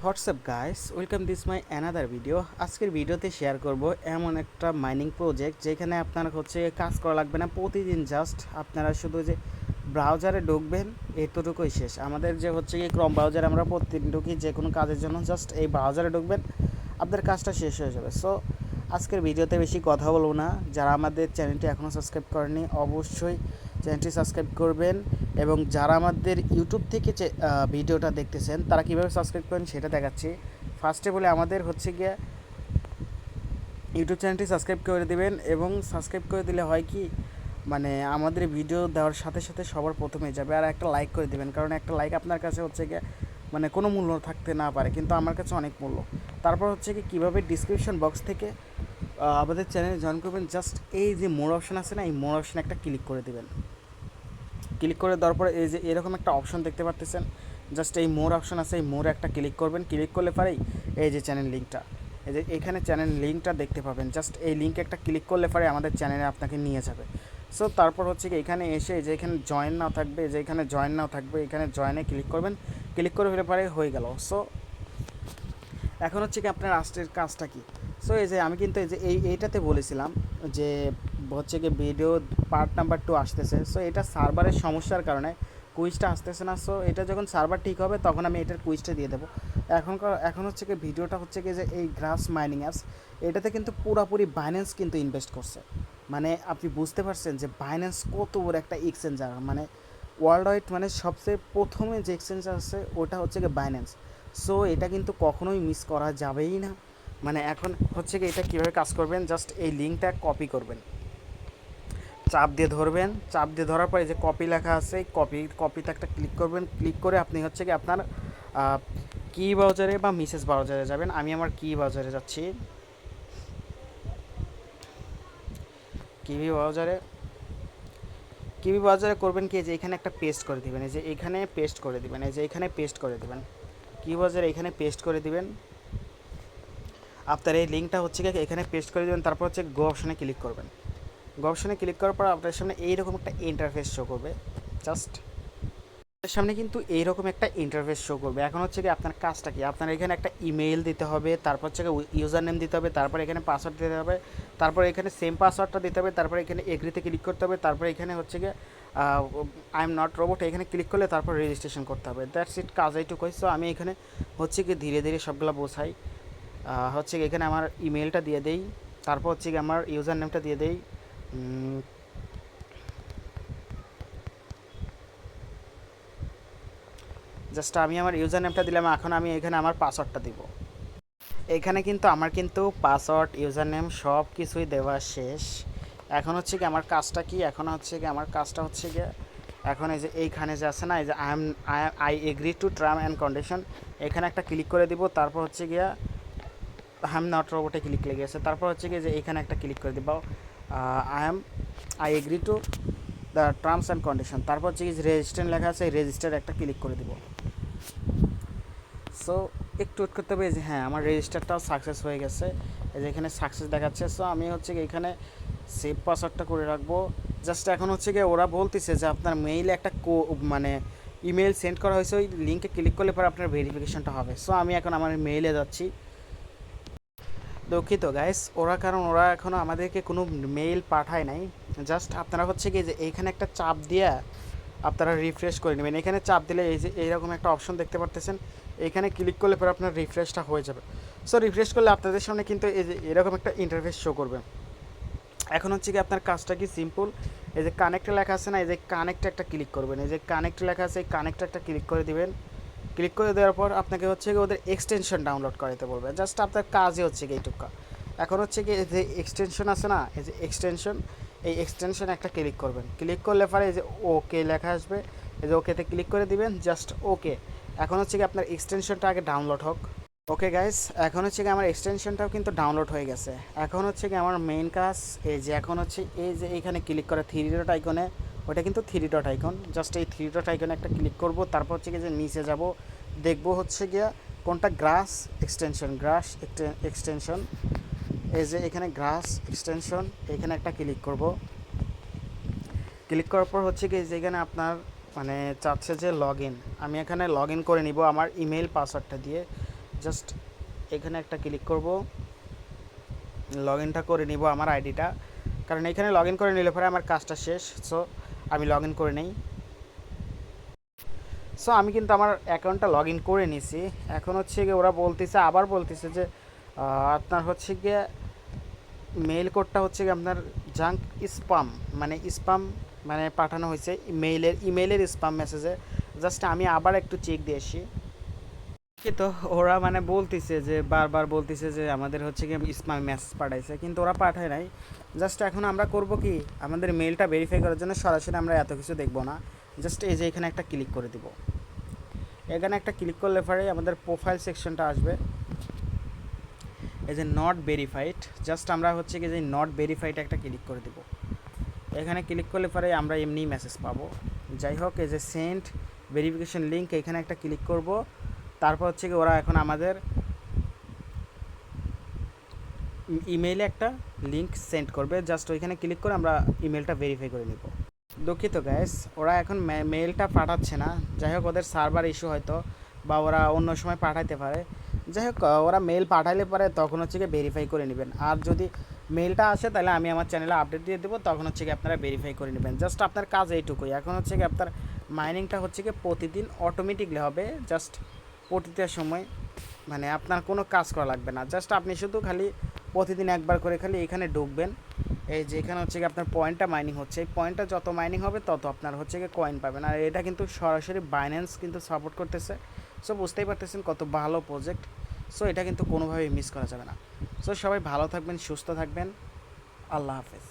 WhatsApp guys, welcome this my another video. আজকের ভিডিওতে share করব এমন একটা মাইনিং প্রজেক্ট যেখানে আপনার কাজ করা লাগবে না। প্রতিদিন জাস্ট আপনারা শুধু যে ব্রাউজারে ঢুকবেন, এতটুকুই শেষ। আমাদের যে ক্রম ব্রাউজারে আমরা প্রতিদিন ঢুকি যে কোনো কাজের জন্য, জাস্ট এই ব্রাউজারে ঢুকবেন, আপনার কাজটা শেষ হয়ে যাবে। সো আজকের ভিডিওতে বেশি কথা বলবো না। যারা আমাদের চ্যানেলটি এখনও সাবস্ক্রাইব করেনি অবশ্যই চ্যানেলটি সাবস্ক্রাইব করবেন, এবং যারা আমাদের ইউটিউব থেকে ভিডিওটা দেখতেছেন তারা কীভাবে সাবস্ক্রাইব করেন সেটা দেখাচ্ছি। ফার্স্টে বলে আমাদের গিয়ে ইউটিউব চ্যানেলটি সাবস্ক্রাইব করে দেবেন, এবং সাবস্ক্রাইব করে দিলে হয় কি, মানে আমাদের ভিডিও দেওয়ার সাথে সাথে সবার প্রথমে যাবে। আর একটা লাইক করে দেবেন, কারণ একটা লাইক আপনার কাছে গিয়ে মানে কোনো মূল্য থাকতে না পারে, কিন্তু আমার কাছে অনেক মূল্য। তারপর কীভাবে ডিসক্রিপশন বক্স থেকে আমাদের চ্যানেলে জয়েন করবেন। জাস্ট এই যে মোর অপশন আছে না, এই মোর অপশানে একটা ক্লিক করে দেবেন। ক্লিক করে দেওয়ার পরে এই যে এরকম একটা অপশন দেখতে পাচ্ছেন, জাস্ট এই মোর অপশন আছে, এই মোর একটা ক্লিক করবেন। ক্লিক করলে পরেই এই যে চ্যানেল লিঙ্কটা, এই যে এখানে চ্যানেল লিঙ্কটা দেখতে পাবেন। জাস্ট এই লিঙ্কে একটা ক্লিক করলে পরে আমাদের চ্যানেলে আপনাকে নিয়ে যাবে। সো তারপর কি এখানে এসে যে এখানে জয়েন নাও থাকবে, যে এখানে জয়েন নাও থাকবে, এখানে জয়েনে ক্লিক করবেন। ক্লিক করে হলে পরে হয়ে গেল। সো এখন কি আপনার আজকের কাজটা কি। সো এই যে আমি কিন্তু এই যে এইটাতে বলেছিলাম যে ভিডিও পার্ট নাম্বার 2 আসতেছে। সো এটা সার্ভারের সমস্যার কারণে কুইজটা আসতেছে না। সো এটা যখন সার্ভার ঠিক হবে তখন আমি এটার কুইজটা দিয়ে দেবো। এখন ভিডিওটা যে এই গ্রাস মাইনিং অ্যাপস, এটাতে কিন্তু পুরোপুরি বাইন্যান্স কিন্তু ইনভেস্ট করছে। মানে আপনি বুঝতে পারছেন যে বাইন্যান্স কত বড় একটা এক্সচেঞ্জার, মানে ওয়ার্ল্ড ওয়াইড, মানে সবচেয়ে প্রথমে যে এক্সচেঞ্জার আছে ওটা বাইন্যান্স। সো এটা কিন্তু কখনোই মিস করা যাবেই না। মানে এখন এটা কীভাবে কাজ করবেন, জাস্ট এই লিঙ্কটা কপি করবেন, চাপ দিয়ে ধরবেন। চাপ দিয়ে ধরার পরে যে কপি লেখা আছে, কপিতে একটা ক্লিক করবেন। ক্লিক করে আপনি আপনার কি ব্রাউজারে বা মিসেস ব্রাউজারে যাবেন। আমি আমার কি ব্রাউজারে যাচ্ছি, কিবি ব্রাউজারে করবেন কি, যে এখানে একটা পেস্ট করে দিবেন, এই যে এখানে পেস্ট করে দিবেন, এই যে এখানে পেস্ট করে দিবেন, কি ব্রাউজারে এখানে পেস্ট করে দিবেন। আপনার এই লিঙ্কটা এখানে পেস্ট করে দেবেন। তারপর গো অপশনে ক্লিক করবেন। গো অপশনে ক্লিক করার পর আপনার সামনে এইরকম একটা ইন্টারফেস শো করবে। জাস্ট আপনার সামনে কিন্তু এইরকম একটা ইন্টারফেস শো করবে। এখন কি আপনার কাজটা কি, আপনার এখানে একটা ইমেইল দিতে হবে, তারপর ইউজার নেম দিতে হবে, তারপর এখানে পাসওয়ার্ড দিতে হবে, তারপর এখানে সেম পাসওয়ার্ডটা দিতে হবে, তারপর এখানে এগ্রিতে ক্লিক করতে হবে, তারপর এখানে আই এম নট রোবট এখানে ক্লিক করলে তারপর রেজিস্ট্রেশন করতে হবে। দ্যাটস ইট, কাজ এইটুকুই। সো আমি এখানে ধীরে ধীরে সবগুলো বোঝাই। এখানে আমার ইমেলটা দিয়ে দেই, তারপর আমার ইউজার নেমটা দিয়ে দেই। জাস্ট আমি আমার ইউজার নেমটা দিলাম। এখন আমি এখানে আমার পাসওয়ার্ডটা দিব। এখানে কিন্তু আমার পাসওয়ার্ড, ইউজার নেম সব কিছুই দেওয়া শেষ। এখন আমার কাজটা কি, এখন আমার কাজটা এখন এই যে এইখানে যে আছে না, এই যে I agree to term and condition, এখানে একটা ক্লিক করে দিব। তারপর গিয়া আই এম নট রোবটে ক্লিক লেগে গেছে। তারপর যে এখানে একটা ক্লিক করে দিব, I agree to the terms and condition. তারপর রেজিস্টার লেখা আছে, রেজিস্টার একটা ক্লিক করে দিব। সো একটু ওয়েট করতে হবে যে হ্যাঁ আমার রেজিস্টারটাও সাকসেস হয়ে গেছে, এই যে এখানে সাকসেস দেখাচ্ছে। সো আমি এখানে সেভ পাসওয়ার্ডটা করে রাখবো। জাস্ট এখন ওরা বলতেছে যে আপনার মেইলে একটা মানে ইমেল সেন্ড করা হয়েছে, ওই লিঙ্কে ক্লিক করলে পরে আপনার ভেরিফিকেশনটা হবে। সো আমি এখন আমার মেইলে যাচ্ছি। দুঃখিত গাইস, কারণ ওরা এখনও আমাদেরকে কোনো মেইল পাঠায় নাই। জাস্ট আপনারা যে এইখানে একটা চাপ দিয়ে আপনারা রিফ্রেশ করে নেবেন। এখানে চাপ দিলে এই যে এইরকম একটা অপশন দেখতে পারতেছেন, এখানে ক্লিক করলে পরে আপনার রিফ্রেশটা হয়ে যাবে। সো রিফ্রেশ করলে আপনাদের সামনে কিন্তু এই যে এরকম একটা ইন্টারফেস শো করবে। এখন আপনার কাজটা কি সিম্পল, এই যে কানেক্টে লেখা আছে না, এই যে কানেক্টে একটা ক্লিক করবেন। এই যে কানেক্টে লেখা আছে, এই কানেক্টে একটা ক্লিক করে দিবেন। ক্লিক করে দেওয়ার পর আপনাকে ওদের এক্সটেনশন ডাউনলোড করাতে বলবে। জাস্ট আপনার কাজই এইটুকু। এখন এই যে এক্সটেনশন আছে না, এই যে এক্সটেনশন, এই এক্সটেনশন একটা ক্লিক করবেন। ক্লিক করলে পরে এই যে ওকে লেখা আসবে, এই যে ওকেতে ক্লিক করে দিবেন। Just okay. এখন আপনার এক্সটেনশনটা আগে ডাউনলোড হোক। ওকে গাইস, এখন আমার এক্সটেনশনটাও কিন্তু ডাউনলোড হয়ে গেছে। এখন আমার মেইন কাজ এই যে এখন এই যে এইখানে ক্লিক করে থ্রি ডট আইকনে, ওটা কিন্তু থ্রি ডট আইকন, জাস্ট এই থ্রি ডট আইকনে একটা ক্লিক করব। তারপর যে নিচে যাব, দেখব গিয়া কোনটা গ্রাস এক্সটেনশন, এই যে এখানে গ্রাস এক্সটেনশন, এখানে একটা ক্লিক করব। ক্লিক করার পর কি যেখানে আপনার মানে চাচ্ছে যে লগ ইন, আমি এখানে লগ ইন করে নিব আমার ইমেল পাসওয়ার্ডটা দিয়ে। জাস্ট এখানে একটা ক্লিক করব, লগ ইনটা করে নিব আমার আইডিটা, কারণ এখানে লগ ইন করে নিলে পরে আমার কাজটা শেষ। সো আমি লগ ইন করে নেই। সো আমি কিন্তু আমার অ্যাকাউন্টটা লগ ইন করে নিছি। এখন হচ্ছে গিয়ে ওরা বলতেছে, আবার বলতেছে যে আপনার হচ্ছে গিয়ে মেইল কোডটা হচ্ছে গিয়ে আপনার জাঙ্ক স্পাম, মানে স্পাম মানে পাঠানো হয়েছে ইমেইলের স্পাম মেসেজে। জাস্ট আমি আবার একটু চেক দিয়ে আসি। তো ওরা মানে বলতেছে যে বারবার বলতেছে যে আমাদের হচ্ছে গিয়ে স্পাম মেসেজ পাঠাইছে, কিন্তু ওরা পাঠায় নাই। জাস্ট এখন আমরা করব কি, আমাদের মেইলটা ভেরিফাই করার জন্য সরাসরি আমরা এত কিছু দেখব না, জাস্ট এই যে এখানে একটা ক্লিক করে দিব। এখানে একটা ক্লিক করলে পরে আমাদের প্রোফাইল সেকশনটা আসবে, এই যে নট ভেরিফাইড। জাস্ট আমরা হচ্ছে কি যে নট ভেরিফাইড একটা ক্লিক করে দেব। এখানে ক্লিক করলে পরে আমরা এমনি মেসেজ পাবো। যাই হোক, এই যে সেন্ড ভেরিফিকেশন লিঙ্ক, এখানে একটা ক্লিক করব। তারপর হচ্ছে কি ওরা এখন আমাদের ইমেইলে একটা লিঙ্ক সেন্ড করবে, জাস্ট ওইখানে ক্লিক করে আমরা ইমেলটা ভেরিফাই করে নিব। দুঃখিত গ্যাস, ওরা এখন মেইলটা পাঠাচ্ছে না। যাই হোক, ওদের সার্ভার ইস্যু হয়তো, বা ওরা অন্য সময় পাঠাইতে পারে। যাই হোক, ওরা মেইল পাঠাইলে পরে তখন হচ্ছে গিয়ে ভেরিফাই করে নেবেন। আর যদি মেইলটা আসে তাহলে আমি আমার চ্যানেলে আপডেট দিয়ে দেবো, তখন হচ্ছে গিয়ে আপনারা ভেরিফাই করে নেবেন। জাস্ট আপনার কাজ এইটুকুই। এখন হচ্ছে গিয়ে আপনার মাইনিংটা হচ্ছে গিয়ে প্রতিদিন অটোমেটিকলি হবে। জাস্ট প্রতিটা সময় মানে আপনার কোনো কাজ করা লাগবে না। জাস্ট আপনি শুধু খালি প্রতিদিন একবার করে খালি এখানে ঢুকবেন। এই যে এখানে হচ্ছে গিয়ে আপনার পয়েন্টটা মাইনিং হচ্ছে, এই পয়েন্টটা যত মাইনিং হবে তত আপনার হচ্ছে গিয়ে কয়েন পাবেন। আর এটা কিন্তু সরাসরি বাইন্যান্স কিন্তু সাপোর্ট করতেছে। সো বুঝতেই পারতেছেন কত ভালো প্রজেক্ট। সো এটা কিন্তু কোনোভাবেই মিস করা যাবে না। সো সবাই ভালো থাকবেন, সুস্থ থাকবেন। আল্লাহ হাফেজ।